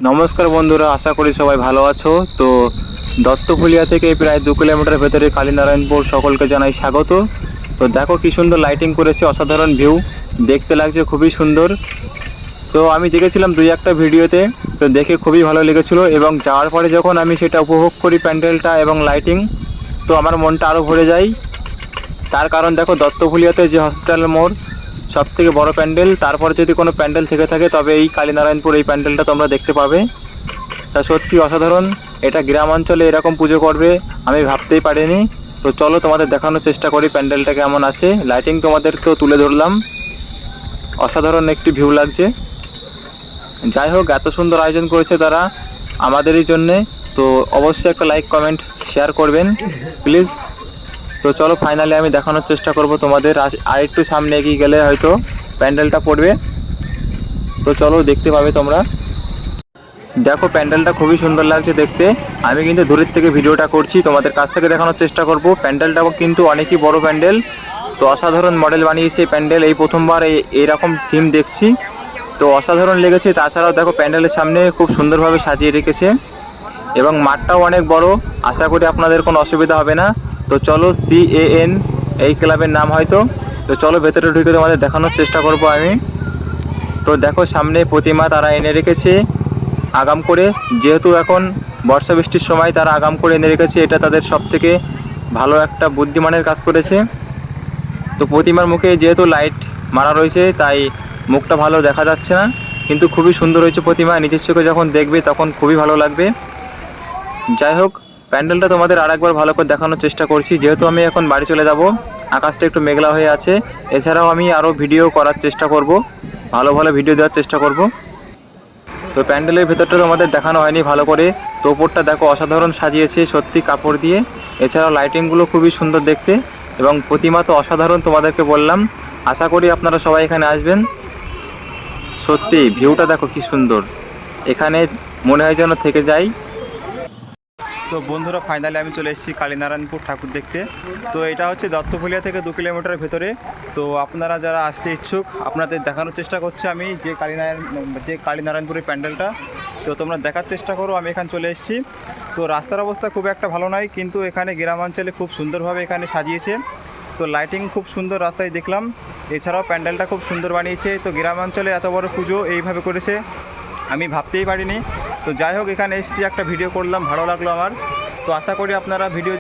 নমস্কার বন্ধুরা, আশা করি সবাই ভালো আছো। তো দত্তফুলিয়া থেকে প্রায় 2 কিলোমিটার ভেতরে কালীনারায়ণপুর, সকলকে জানাই স্বাগত। তো দেখো কি সুন্দর লাইটিং করেছে, অসাধারণ ভিউ দেখতে লাগছে, খুবই সুন্দর। তো আমি দেখেছিলাম দুই একটা ভিডিওতে, তো দেখে খুবই ভালো লেগেছিলো এবং যাওয়ার পরে যখন আমি সেটা উপভোগ করি প্যান্ডেলটা এবং লাইটিং, তো আমার মনটা আরও ভরে যায়। তার কারণ দেখো, দত্তফুলিয়াতে যে হসপিটাল মোড় সবথেকে বড় প্যান্ডেল, তারপরে যদি কোনো প্যান্ডেল থেকে থাকে তবে এই কালীনারায়ণপুর এই প্যান্ডেলটা তোমরা দেখতে পাবে। তা সত্যি অসাধারণ। এটা গ্রাম অঞ্চলে এরকম পুজো করবে আমি ভাবতেই পারিনি। তো চলো তোমাদের দেখানোর চেষ্টা করি প্যান্ডেলটা কেমন আসে। লাইটিং তোমাদের তো তুলে ধরলাম, অসাধারণ একটি ভিউ লাগছে। যাই হোক, এত সুন্দর আয়োজন করেছে তারা আমাদেরই জন্যে। তো অবশ্যই একটা লাইক, কমেন্ট, শেয়ার করবেন প্লিজ। তো চলো ফাইনালি আমি দেখানোর চেষ্টা করব তোমাদের। আর একটু সামনে এগিয়ে গেলে হয়তো প্যান্ডেলটা পড়বে। তো চলো দেখতে পাবে তোমরা। দেখো প্যান্ডেলটা খুবই সুন্দর লাগছে দেখতে। আমি কিন্তু দূরের থেকে ভিডিওটা করছি, তোমাদের কাছ থেকে দেখানোর চেষ্টা করব। প্যান্ডেলটাও কিন্তু অনেকই বড় প্যান্ডেল। তো অসাধারণ মডেল বানিয়েছে প্যান্ডেল, এই প্রথমবার এইরকম থিম দেখছি। তো অসাধারণ লেগেছে। তাছাড়াও দেখো প্যান্ডেলের সামনে খুব সুন্দরভাবে সাজিয়ে রেখেছে এবং মাঠটাও অনেক বড়। আশা করি আপনাদের কোনো অসুবিধা হবে না। তো চলো, CAN এই ক্লাবের নাম হয়তো। তো চলো ভেতরে ঢুকে তোমাদের দেখানোর চেষ্টা করব আমি। তো দেখো সামনে প্রতিমা তারা এনে রেখেছে আগাম করে, যেহেতু এখন বর্ষা বৃষ্টির সময় তারা আগাম করে এনে রেখেছে। এটা তাদের সবথেকে ভালো একটা বুদ্ধিমানের কাজ করেছে। তো প্রতিমার মুখে যেহেতু লাইট মারা রয়েছে তাই মুখটা ভালো দেখা যাচ্ছে না, কিন্তু খুবই সুন্দর হয়েছে প্রতিমা। নিজের চোখে যখন দেখবে তখন খুবই ভালো লাগবে। যাই হোক, প্যান্ডেলটা তোমাদের আরেকবার ভালো করে দেখানোর চেষ্টা করছি, যেহেতু আমি এখন বাড়ি চলে যাব। আকাশটা একটু মেঘলা হয়ে আছে। এছাড়াও আমি আরও ভিডিও করার চেষ্টা করব, ভালো ভালো ভিডিও দেওয়ার চেষ্টা করব। তো প্যান্ডেলের ভেতরটা তোমাদের দেখানো হয়নি ভালো করে। তো ওপরটা দেখো অসাধারণ সাজিয়েছে সত্যি কাপড় দিয়ে। এছাড়াও লাইটিংগুলো খুবই সুন্দর দেখতে এবং প্রতিমা তো অসাধারণ, তোমাদেরকে বললাম। আশা করি আপনারা সবাই এখানে আসবেন। সত্যি ভিউটা দেখো কি সুন্দর, এখানে মনে হয় যেন থেকে যাই। তো বন্ধুরা ফাইনালি আমি চলে এসেছি কালীনারায়ণপুর ঠাকুর দেখতে। তো এটা হচ্ছে দত্তফুলিয়া থেকে 2 কিলোমিটার ভেতরে। তো আপনারা যারা আসতে ইচ্ছুক, আপনাদের দেখানোর চেষ্টা করছি আমি যে কালীনারায়ণপুরের প্যান্ডেলটা। তো তোমরা দেখার চেষ্টা করো। আমি এখানে চলে এসেছি। তো রাস্তার অবস্থা খুব একটা ভালো নয়, কিন্তু এখানে গ্রামাঞ্চলে খুব সুন্দরভাবে এখানে সাজিয়েছে। তো লাইটিং খুব সুন্দর রাস্তায় দেখলাম। এছাড়াও প্যান্ডেলটা খুব সুন্দর বানিয়েছে। তো গ্রামাঞ্চলে এত বড় পুজো এইভাবে করেছে আমি ভাবতেই পারিনি। তো যাই হোক, এখানে এসেছি, একটা ভিডিও করলাম, ভালো লাগলো আমার। তো আশা করি আপনারা ভিডিও